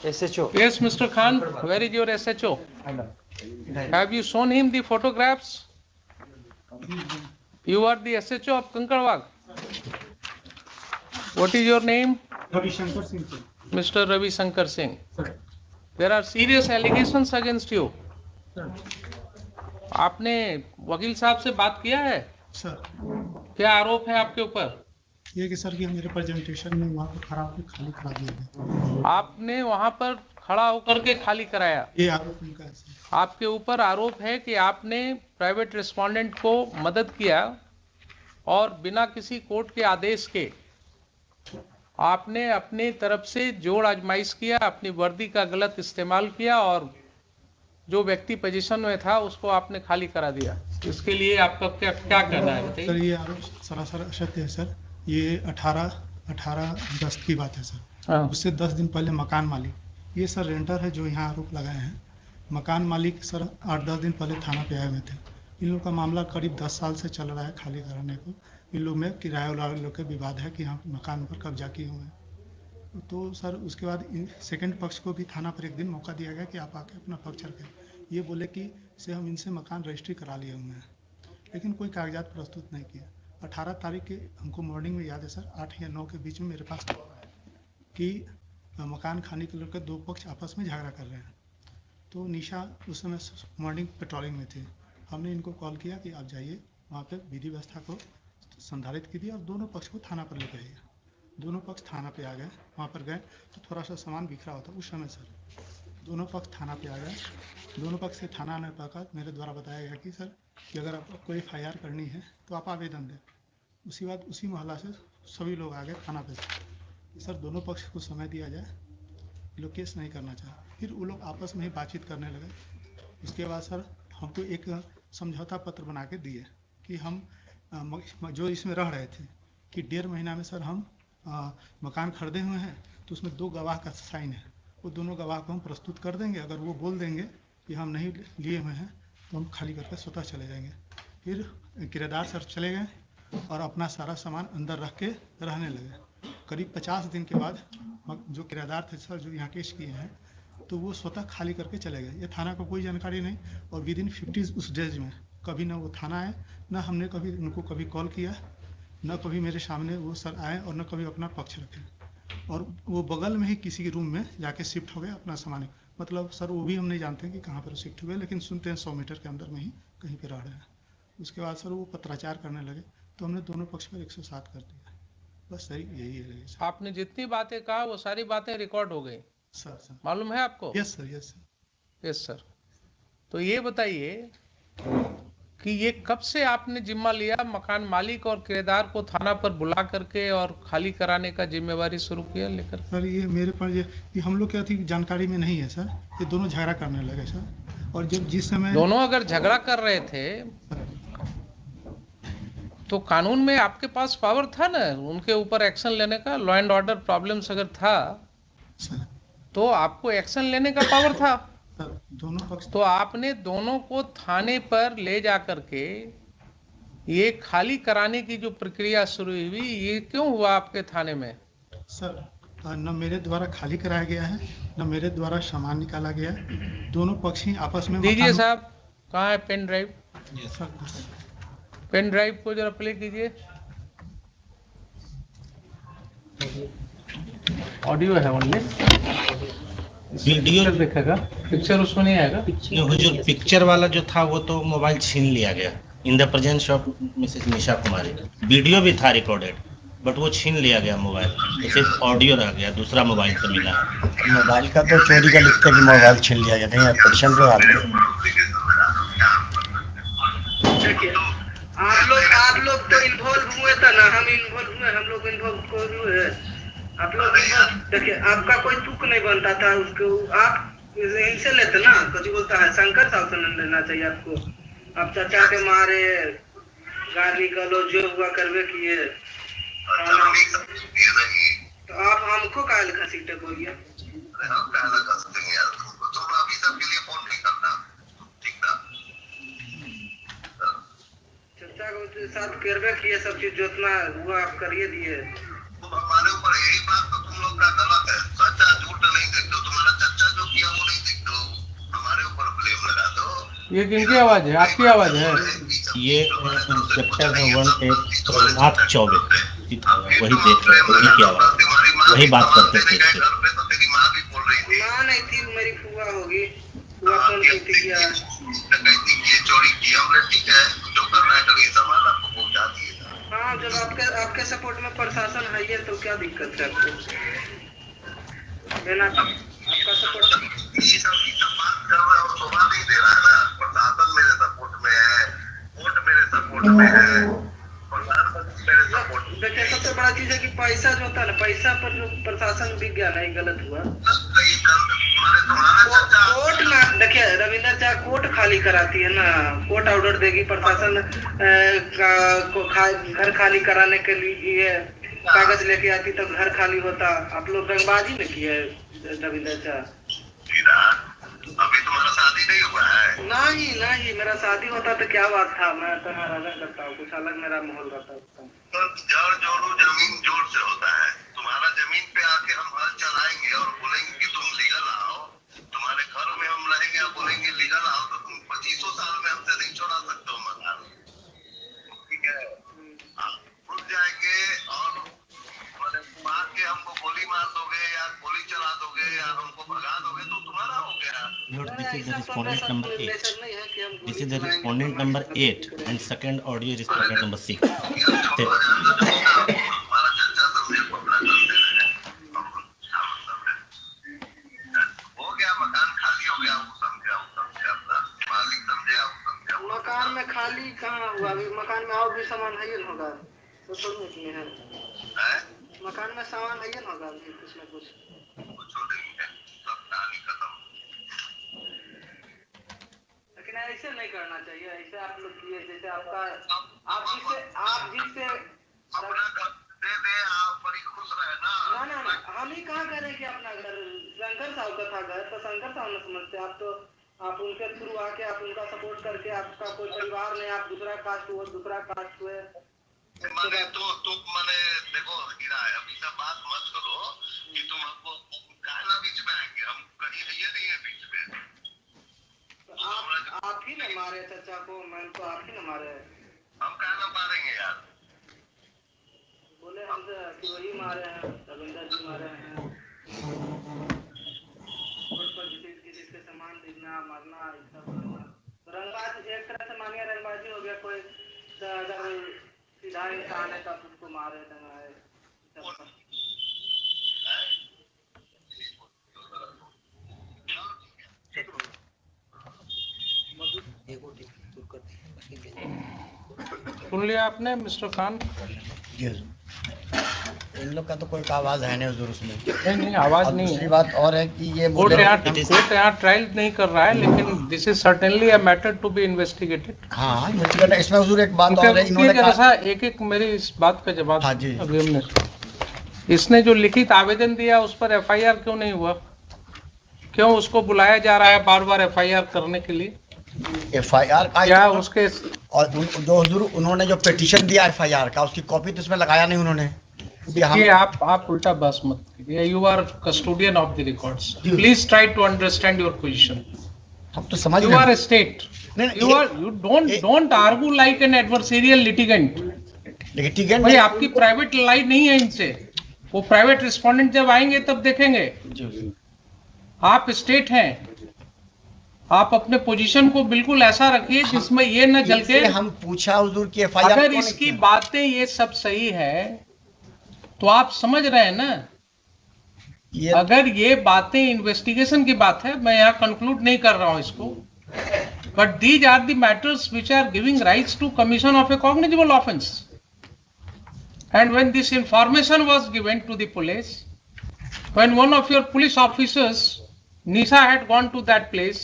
SHO. Yes, Mr. Khan, where is your SHO? Have you shown him the photographs? You are the SHO of Kankarwag. What is your name? Ravi Shankar Singh. Mr. Ravi Shankar Singh. There are serious allegations against you. आपने वकील साहब से बात किया है? Sir, क्या आरोप है आपके ऊपर? ये कि सर कि मेरे प्रेजेंटेशन में वहाँ पर खड़ा होकर खाली करा दिया गया। आपने वहाँ पर खड़ा होकर के खाली कराया? ये आरोप उनका है सर। आपके ऊपर आरोप है कि आपने प्राइवेट रिस्पोंडेंट को मदद किया और बिना किसी कोर्ट के आदेश के आपने अपनी तरफ से जोड़ आजमाइश किया, अपनी वर्दी का गलत इस्तेमाल किया और जो व्यक्ति पोजीशन में था उसको आपने खाली करा दिया। इसके लिए आपका क्या कहना है बताइए? सर, ये आरोप सरासर असत्य है सर। ये 18 अगस्त की बात है सर। उससे 10 दिन पहले मकान मालिक, ये सर रेंटर है जो यहाँ आरोप लगाए हैं, मकान मालिक सर 8-10 दिन पहले थाना पे आए हुए थे। इन लोग का मामला करीब 10 साल से चल रहा है खाली कराने को। इन लोग में किराए वाले लोग के विवाद है कि हम मकान पर कब्जा किए हुए हैं। तो सर उसके बाद सेकंड पक्ष को भी थाना पर एक दिन मौका दिया गया कि आप आके अपना पक्ष रखें। ये बोले कि से हम इनसे मकान रजिस्ट्री करा लिए हुए हैं, लेकिन कोई कागजात प्रस्तुत नहीं किया। 18 तारीख के हमको मॉर्निंग में याद है सर, 8 या 9 के बीच में मेरे पास कि मकान खाने के लेकर 2 पक्ष आपस में झगड़ा कर रहे हैं। तो निशा उस समय मॉर्निंग पेट्रोलिंग में थे। हमने इनको कॉल किया कि आप जाइए वहाँ पे विधि व्यवस्था को संधारित कीजिए और दोनों पक्ष को थाना पर लेके आइए। दोनों पक्ष थाना पे आ गए। वहाँ पर गए तो थोड़ा सा सामान बिखरा होता उस समय सर। दोनों पक्ष थाना पे आ गए। दोनों पक्ष से थाना आने पर मेरे द्वारा बताया गया कि सर कि अगर आपको FIR करनी है तो आप आवेदन दें। उसी बाद उसी मोहल्ला से सभी लोग आ गए थाना पे सर दोनों पक्ष को समय दिया जाए, लोग केस नहीं करना चाहे। फिर वो लोग आपस में ही बातचीत करने लगे। उसके बाद सर हमको एक समझौता पत्र बना के दिए कि हम जो इसमें रह रहे थे कि 1.5 महीना में सर हम मकान खरीदे हुए हैं, तो उसमें 2 गवाह का साइन है। वो दोनों गवाह को हम प्रस्तुत कर देंगे। अगर वो बोल देंगे कि हम नहीं लिए हुए हैं तो हम खाली करके स्वतः चले जाएंगे। फिर किराएदार सर चले गए और अपना सारा सामान अंदर रख के रहने लगे। करीब 50 दिन के बाद जो किराएदार थे सर जो यहाँ केस किए हैं, तो वो स्वतः खाली करके चले गए। ये थाना को कोई जानकारी नहीं और विदिन 50 उस डेज में कभी ना वो थाना आए, ना हमने कभी उनको कभी कॉल किया, न कभी मेरे सामने वो सर आए और न कभी अपना पक्ष रखे। और वो बगल में ही किसी रूम में जाके शिफ्ट हो गए अपना सामान। मतलब सर वो भी हम नहीं जानते हैं कि कहाँ पर शिफ्ट हुए, लेकिन सुनते हैं 100 मीटर के अंदर में ही कहीं पर रह रहे हैं। उसके बाद सर वो पत्राचार करने लगे तो हमने दोनों पक्ष पर 107 कर दिया। बस सही यही है सर। आपने जितनी बातें कहा वो सारी बातें रिकॉर्ड हो गई सर मालूम है आपको? Yes sir. Yes sir. तो ये बताइए कि ये कब से आपने जिम्मा लिया मकान मालिक और किराएदार को थाना पर बुला करके और खाली कराने का जिम्मेवारी शुरू किया लेकर? सर ये मेरे पास ये हम लोग क्या थी जानकारी में नहीं है सर। ये दोनों झगड़ा करने लगे सर। और जब जिस समय दोनों अगर झगड़ा कर रहे थे तो कानून में आपके पास पावर था ना उनके ऊपर एक्शन लेने का? लॉ एंड ऑर्डर प्रॉब्लम्स अगर था सर तो आपको एक्शन लेने का पावर था। दोनों पक्ष तो आपने दोनों को थाने पर ले जा करके ये खाली कराने की जो प्रक्रिया शुरू हुई, ये क्यों हुआ आपके थाने में? सर न मेरे द्वारा खाली कराया गया है, न मेरे द्वारा सामान निकाला गया है। दोनों पक्ष ही आपस में दीजिए साहब, कहाँ है pen drive? Sir pen drive को जरा प्ले कीजिए। ऑडियो है ओनली, वीडियो देखेगा, पिक्चर उसमें नहीं आएगा। वो जो पिक्चर वाला जो था वो तो मोबाइल छीन लिया गया in the presence of Mrs Nisha Kumari. Video भी था रिकॉर्डेड बट वो छीन लिया गया मोबाइल, तो सिर्फ ऑडियो रह गया, दूसरा मोबाइल से मिला। मोबाइल का तो चोरी का लिखते कि मोबाइल छीन लिया गया, नहीं एप्लीकेशन पे बात आप लोग तो इन्वॉल्व हुए था ना, हम इन्वॉल्व हुए, हम लोग इन्वॉल्व हुए। आप लोग देखिए, आपका कोई तुक नहीं बनता था उसको, आप इनसे लेते ना, कुछ बोलता है शंकर साहब से लेना चाहिए आपको। आप चाचा के मारे गाली गलौज जो हुआ करवे किए, तो आप हमको काहे घसीटे बोलिए? चाचा के साथ करवे किए, सब चीज जितना हुआ आप करिए दिए। हमारे ऊपर यही बात तो तुम लोग का गलत है। सच है झूठ नहीं देखते हो, तुम्हारा ये किनकी आवाज है? आपकी आवाज है? ये इंस्पेक्टर है 1824 वही देख रहे थे ये क्या बात, वही बात करते थे इससे। माँ नहीं थी, मेरी फुआ होगी, फुआ फोन की थी क्या? हाँ, जब आपके सपोर्ट में प्रशासन है ये तो क्या दिक्कत है आपको? बिना आपका सपोर्ट देखिए, सबसे बड़ा चीज है कि पैसा जो होता है ना, पैसा पर जो प्रशासन बिक गया ना, ये गलत हुआ। कोर्ट ना, देखिए रविंदर चाहे कोर्ट खाली कराती है ना, कोर्ट ऑर्डर देगी, प्रशासन घर खाली कराने के लिए कागज लेके आती तब घर खाली होता। आप लोग रंगबाजी में की है रविंदर चाह? अभी तुम्हारा शादी नहीं हुआ है? नहीं, मेरा शादी होता तो क्या बात था, मैं तो अलग करता हूँ, कुछ अलग मेरा माहौल रहता है। तो जड़ जोड़ो जमीन जोड़ से होता है। तुम्हारा जमीन पे आके हम हल चलाएंगे और बोलेंगे कि तुम लीगल आओ, तुम्हारे घर में हम रहेंगे और बोलेंगे लीगल आओ, तो तुम 25 साल में हमसे नहीं छोड़ा सकते हो मकान, ठीक है? रुक जाएंगे और मार के हमको गोली मार दोगे या गोली चला दोगे या हमको भगा दोगे तो तुम्हारा हो गया। This is the respondent number 8. This is the respondent number 8 and second audio is respondent number 6. हमारा चर्चा समझे पकड़ा करते रहे, हो गया मकान खाली हो गया, वो समझे मालिक समझे, मकान में खाली कहाँ हुआ? अभी मकान में और भी सामान है ही होगा, तो थोड़ी इसमें है मकान में सामान है ही होगा अभी कुछ न कुछ नहीं है, सब कहानी खत्म। लेकिन ऐसे नहीं करना चाहिए, ऐसे आप लोग किए जैसे आपका आप जिससे अपना घर दे दे, आप बड़ी खुश रहे ना। हम ही कहाँ करें कि अपना घर, शंकर साहब का था घर, तो शंकर साहब न समझते आप, तो आप उनके थ्रू आके आप उनका सपोर्ट करके, आपका कोई परिवार नहीं, आप दूसरा कास्ट हुए मैंने तो मैंने देखो गिरा है, अभी सब बात मत करो कि तुम हमको कहना बीच में आएंगे, हम कहीं है नहीं है बीच में। तो आप ही न मारे चाचा को, मैं तो आप ही न मारे, हम कहना मारेंगे यार, बोले हमसे कि वही मारे हैं, रविंदर जी मारे हैं, किसी के सामान देना मारना, रंगबाज एक तरह से मानिए रंगबाजी हो गया। कोई अगर सीधा इंसान है तब उसको मारे दंगाए। सुन लिया आपने मिस्टर खान? इन लोग का तो कोई आवाज है नहीं हुजूर उसमें। नहीं आवाज नहीं है। दूसरी बात और है कि ये कोर्ट यहाँ ट्रायल नहीं कर रहा है, लेकिन this is certainly a matter to be investigated. हाँ, इसमें हुजूर एक बात और है, इन्होंने कहा एक मेरी इस बात का जवाब। हाँ जी। अभी हमने इसने जो लिखित आवेदन दिया उस पर एफआईआर क्यों नहीं हुआ? क्यों उसको बुलाया जा रहा है बार बार एफआईआर करने के लिए? एफआईआर का क्या उसके और जो हुजूर उन्होंने जो पिटीशन दिया एफआईआर का, उसकी कॉपी तो इसमें लगाया नहीं उन्होंने। ये आप उल्टा बस मत कीजिए। You are custodian of the records, please try to understand your position. हम तो समझ you are state, you don't argue like an adversarial litigant। Litigant भाई आपकी प्राइवेट लाइफ नहीं है इनसे, वो प्राइवेट रिस्पोंडेंट जब आएंगे तब देखेंगे। आप स्टेट हैं, आप अपने पोजीशन को बिल्कुल ऐसा रखिए जिसमें ये न जल के। हम पूछा हुजूर की एफआईआर अगर इसकी बातें ये सब सही है तो आप समझ रहे हैं ना, अगर ये बातें इन्वेस्टिगेशन की बात है, मैं यहाँ कंक्लूड नहीं कर रहा हूँ इसको, but these are the matters which are giving rights to commission of a cognizable offence. And when this information was given to the police, when one of your police officers, Nisha, had gone to that place,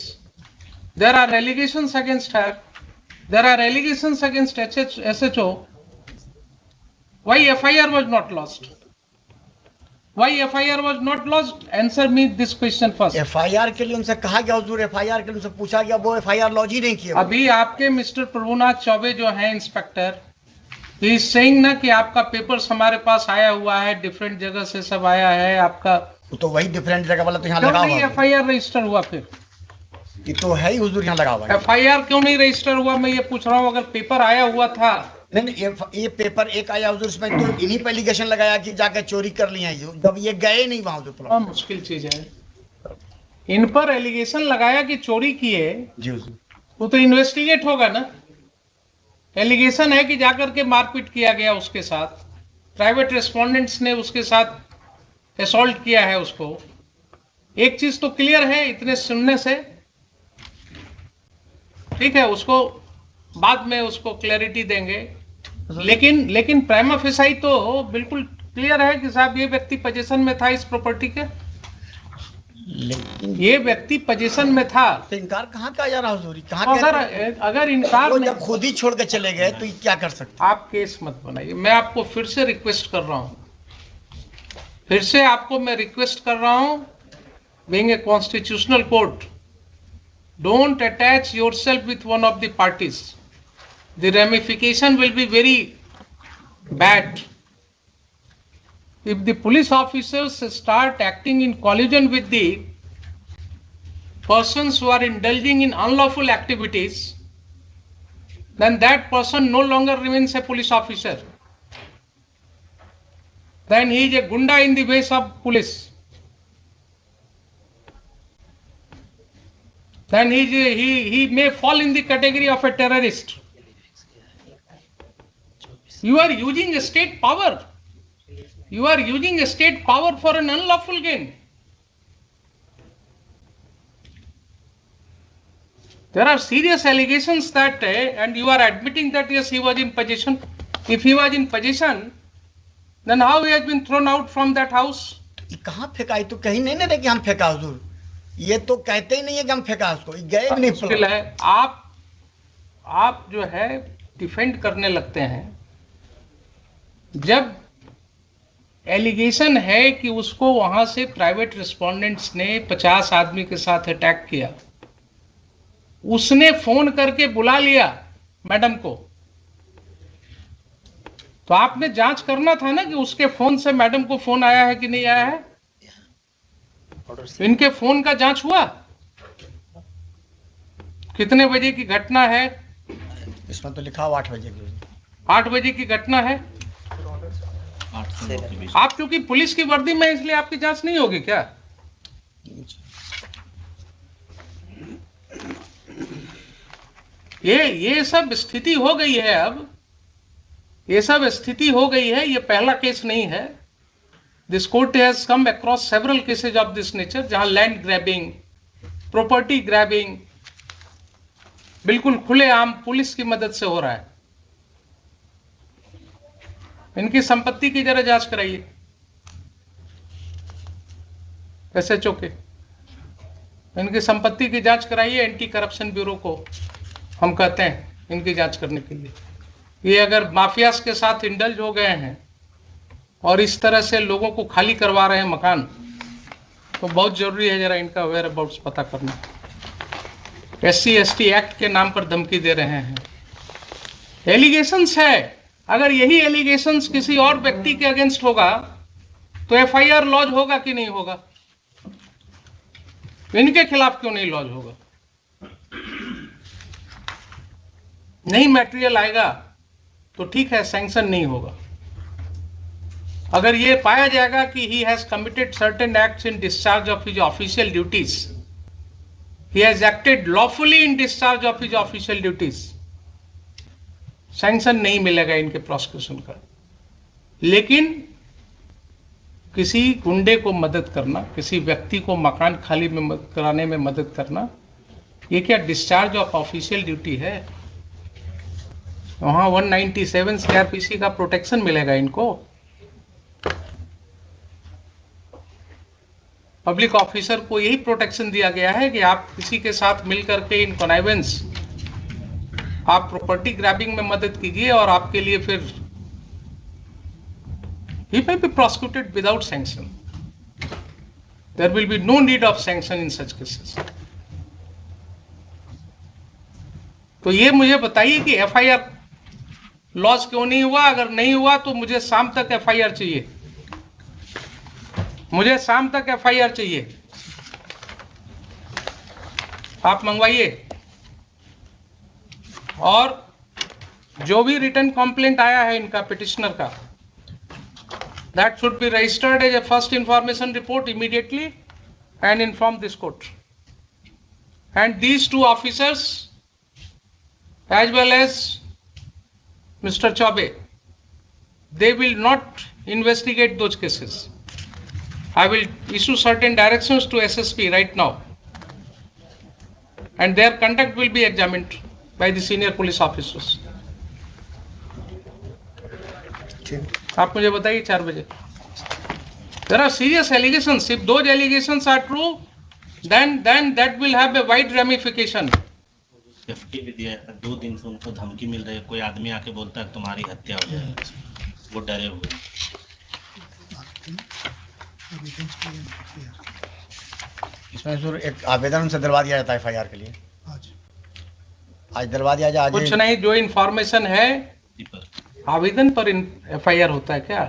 there are allegations against her, there are allegations against SHO. Why FIR was not lodged? Why FIR was not lodged? Answer me this question first. FIR के लिए उनसे कहा गया हुजूर, FIR के लिए उनसे पूछा गया, वो एफआईआर लॉन्च ही नहीं किया। अभी आपके मिस्टर प्रभुनाथ चौबे जो हैं इंस्पेक्टर, He is saying ना कि आपका पेपर्स हमारे पास आया हुआ है, डिफरेंट जगह से सब आया है आपका, तो वही डिफरेंट जगह वाला तो यहाँ लगा हुआ है। एफआईआर रजिस्टर हुआ फिर ये तो है ही हुजूर, यहाँ लगा हुआ है। FIR क्यों नहीं रजिस्टर हुआ, मैं ये पूछ रहा हूँ। अगर पेपर आया हुआ था। नहीं, ये पेपर एक आया हुजूर, इसमें तो इन्हीं पे एलिगेशन लगाया कि जाकर चोरी कर लिया, जब ये गए नहीं वहां तो मुश्किल चीज है। इन पर एलिगेशन लगाया कि चोरी किए जी हुजूर, वो तो इन्वेस्टिगेट होगा ना। एलिगेशन है कि जाकर के मारपीट किया गया उसके साथ, प्राइवेट रेस्पोंडेंट्स ने उसके साथ असॉल्ट किया है उसको। एक चीज तो क्लियर है इतने सुनने से, ठीक है, उसको बाद में उसको क्लैरिटी देंगे। लेकिन प्राइमा फेसाई तो बिल्कुल क्लियर है कि साहब ये व्यक्ति पोजीशन में था इस प्रॉपर्टी के, लेकिन ये व्यक्ति पोजीशन में था। तो इनकार कहाँ का जा रहा हुजूर, तो कहाँ अगर इनकार वो नहीं, जब खुद ही छोड़ के चले गए तो ये क्या कर सकते। आप केस मत बनाइए। मैं आपको फिर से रिक्वेस्ट कर रहा हूं, फिर से आपको मैं रिक्वेस्ट कर रहा हूं, being a constitutional court, don't attach yourself with one of the parties. The ramification will be very bad. If the police officers start acting in collusion with the persons who are indulging in unlawful activities, then that person no longer remains a police officer. Then he is a gunda in the ways of police. Then he may fall in the category of a terrorist. You are using a state power. You are using a state power for an unlawful gain. There are serious allegations that, and you are admitting that yes, he was in possession. If he was in possession, then how he has been thrown out from that house? कहाँ फेंका, तो कहीं नहीं ना कि हम फेंका हुजूर, ये तो कहते ही नहीं है कि हम फेंका उसको, गए भी नहीं। मुश्किल है। आप जो है डिफेंड करने लगते हैं जब एलिगेशन है कि उसको वहां से प्राइवेट रिस्पोंडेंट्स ने 50 आदमी के साथ अटैक किया, उसने फोन करके बुला लिया मैडम को, तो आपने जांच करना था ना कि उसके फोन से मैडम को फोन आया है कि नहीं आया है। इनके फोन का जांच हुआ, कितने बजे की घटना है? इसमें तो लिखा हुआ 8 बजे की। 8 बजे की घटना है। आप क्योंकि पुलिस की वर्दी में इसलिए आपकी जांच नहीं होगी क्या? ये सब स्थिति हो गई है। अब ये सब स्थिति हो गई है, ये पहला केस नहीं है। This court has come across several cases of this nature, जहां लैंड ग्रैबिंग, प्रॉपर्टी ग्रैबिंग बिल्कुल खुलेआम पुलिस की मदद से हो रहा है। इनकी संपत्ति की जरा जांच कराइए SHO के, इनकी संपत्ति की जांच कराइए। एंटी करप्शन ब्यूरो को हम कहते हैं इनकी जांच करने के लिए। ये अगर माफियाज के साथ इंडल्ज हो गए हैं और इस तरह से लोगों को खाली करवा रहे हैं मकान, तो बहुत जरूरी है जरा इनका वेयर अबाउट्स पता करना। SC/ST एक्ट के नाम पर धमकी दे रहे हैं। एलिगेशंस है, अगर यही एलिगेशंस किसी और व्यक्ति के अगेंस्ट होगा तो FIR लॉज होगा कि नहीं होगा? इनके खिलाफ क्यों नहीं लॉज होगा? नहीं मटेरियल आएगा तो ठीक है, सैंक्शन नहीं होगा। अगर ये पाया जाएगा कि he has committed certain acts in discharge of his official duties, he has acted lawfully in discharge of his official duties, sanction नहीं मिलेगा इनके प्रोसिक्यूशन का। लेकिन किसी गुंडे को मदद करना, किसी व्यक्ति को मकान खाली में कराने में मदद करना, ये क्या डिस्चार्ज ऑफ ऑफिशियल ड्यूटी है? वहां 197 CRPC का प्रोटेक्शन मिलेगा इनको। पब्लिक ऑफिसर को यही प्रोटेक्शन दिया गया है कि आप किसी के साथ मिलकर के इन कॉनाइवेंस, आप प्रॉपर्टी ग्रैबिंग में मदद कीजिए और आपके लिए फिर he may be prosecuted without sanction. There will be no need of sanction in such cases. तो ये मुझे बताइए कि FIR लॉस क्यों नहीं हुआ? अगर नहीं हुआ तो मुझे शाम तक FIR चाहिए, मुझे शाम तक FIR चाहिए। आप मंगवाइए। और जो भी रिटर्न कंप्लेंट आया है इनका पिटिशनर का, that should be registered as a first information report immediately and inform this court. And these two officers as well as Mr. Chaube, they will not investigate those cases. I will issue certain directions to SSP right now, and their conduct will be examined by the senior police officers. आप मुझे बताइए 4 बजे। There are serious allegations. If those allegations are true, then that will have a wide ramification. Safety भी दिया है, 2 दिन से उनको धमकी मिल रही है, कोई आदमी आके बोलता है तुम्हारी हत्या हो जाएगी, वो डरे हुए। इसमें सर एक आवेदन उनसे दिलवा दिया जाता है FIR के लिए, आज दिलवा दिया जाए। कुछ नहीं, जो इन्फॉर्मेशन है आवेदन पर FIR होता है क्या?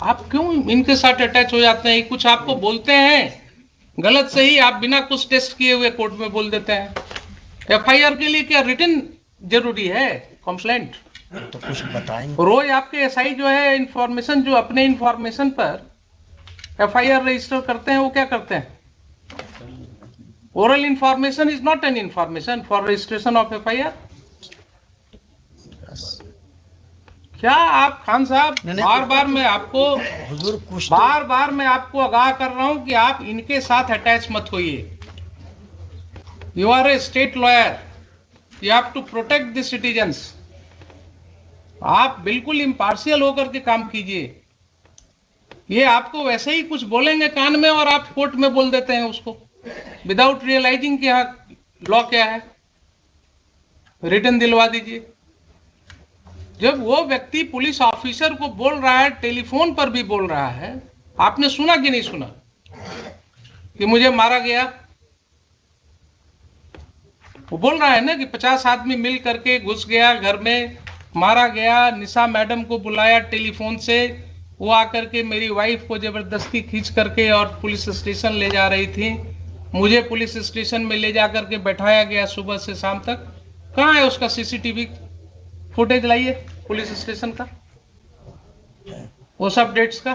आप क्यों इनके साथ अटैच हो जाते हैं? कुछ आपको बोलते हैं गलत सही, आप बिना कुछ टेस्ट किए हुए कोर्ट में बोल देते हैं। FIR के लिए क्या रिटन जरूरी है? कंप्लेंट तो कुछ बताएंगे। रोज आपके SI जो है इंफॉर्मेशन, जो अपने इंफॉर्मेशन पर FIR रजिस्टर करते हैं, वो क्या करते हैं? Oral information is not an information for registration of FIR। क्या आप खान साहब, बार बार मैं आपको आगाह कर रहा हूं कि आप इनके साथ अटैच मत होइए। You are a state lawyer, you have to protect the citizens. आप बिल्कुल इम्पार्शियल होकर के काम कीजिए। ये आपको वैसे ही कुछ बोलेंगे कान में और आप कोर्ट में बोल देते हैं उसको, विदाउट रियलाइजिंग कि यहाँ लॉ क्या है। रिटर्न दिलवा दीजिए। जब वो व्यक्ति पुलिस ऑफिसर को बोल रहा है, टेलीफोन पर भी बोल रहा है, आपने सुना कि नहीं सुना कि मुझे मारा गया? वो बोल रहा है ना कि 50 आदमी मिल करके घुस गया घर में, मारा गया। निशा मैडम को बुलाया टेलीफोन से, वो आकर के मेरी वाइफ को जबरदस्ती खींच करके और पुलिस स्टेशन ले जा रही थी। मुझे पुलिस स्टेशन में ले जा करके बैठाया गया सुबह से शाम तक। कहाँ है उसका CCTV फुटेज? लाइए पुलिस स्टेशन का, वो सब डेट्स का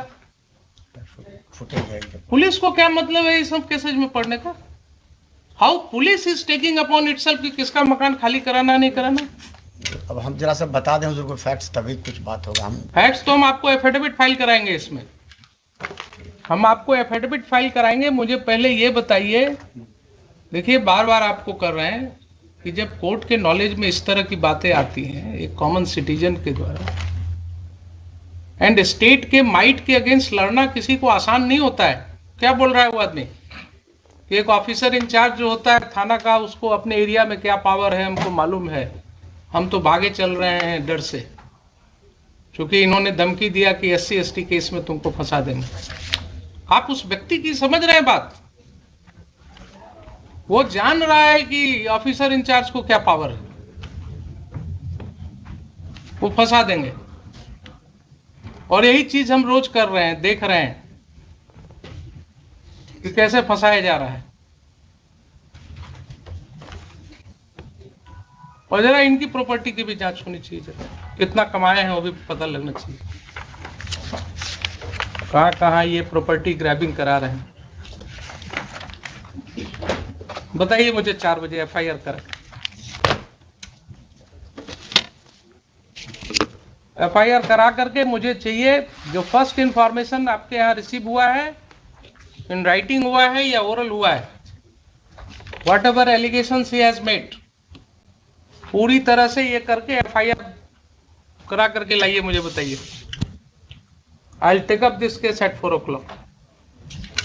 फुटेज है। पुलिस को क्या मतलब है इस सब केसेज में पढ़ने का? How police is taking upon itself कि किसका मकान खाली कराना नहीं कराना। अब हम जरा सा बता दें हुजूर को फैक्ट्स, तभी कुछ बात होगा। हम फैक्ट्स तो हम आपको एफिडेविट फाइल कराएंगे। इसमें हम आपको एफिडेविट फाइल कराएंगे। मुझे पहले ये बताइए, देखिए बार बार आपको कर रहे हैं कि जब कोर्ट के नॉलेज में इस तरह की बातें आती हैं एक कॉमन सिटीजन के द्वारा, एंड स्टेट के माइट के अगेंस्ट लड़ना किसी को आसान नहीं होता है। क्या बोल रहा है वो आदमी कि एक ऑफिसर इंचार्ज जो होता है थाना का, उसको अपने एरिया में क्या पावर है हमको मालूम है, हम तो भागे चल रहे हैं डर से, क्योंकि इन्होंने धमकी दिया कि SC ST केस में तुमको फंसा देंगे। आप उस व्यक्ति की समझ रहे हैं बात? वो जान रहा है कि ऑफिसर इंचार्ज को क्या पावर है, वो फंसा देंगे। और यही चीज हम रोज कर रहे हैं, देख रहे हैं कि कैसे फंसाया जा रहा है। और जरा इनकी प्रॉपर्टी की भी जांच होनी चाहिए, कितना कमाए हैं वो भी पता लगना चाहिए, कहां कहां ये प्रॉपर्टी ग्रैबिंग करा रहे हैं। बताइए मुझे 4 बजे FIR करें। FIR करा करके मुझे चाहिए जो फर्स्ट इंफॉर्मेशन आपके यहाँ रिसीव हुआ है, इन राइटिंग हुआ है या ओरल हुआ है, what ever allegations he has made, पूरी तरह से ये करके FIR करा करके लाइए, मुझे बताइए। I will take up this case at 4 o'clock।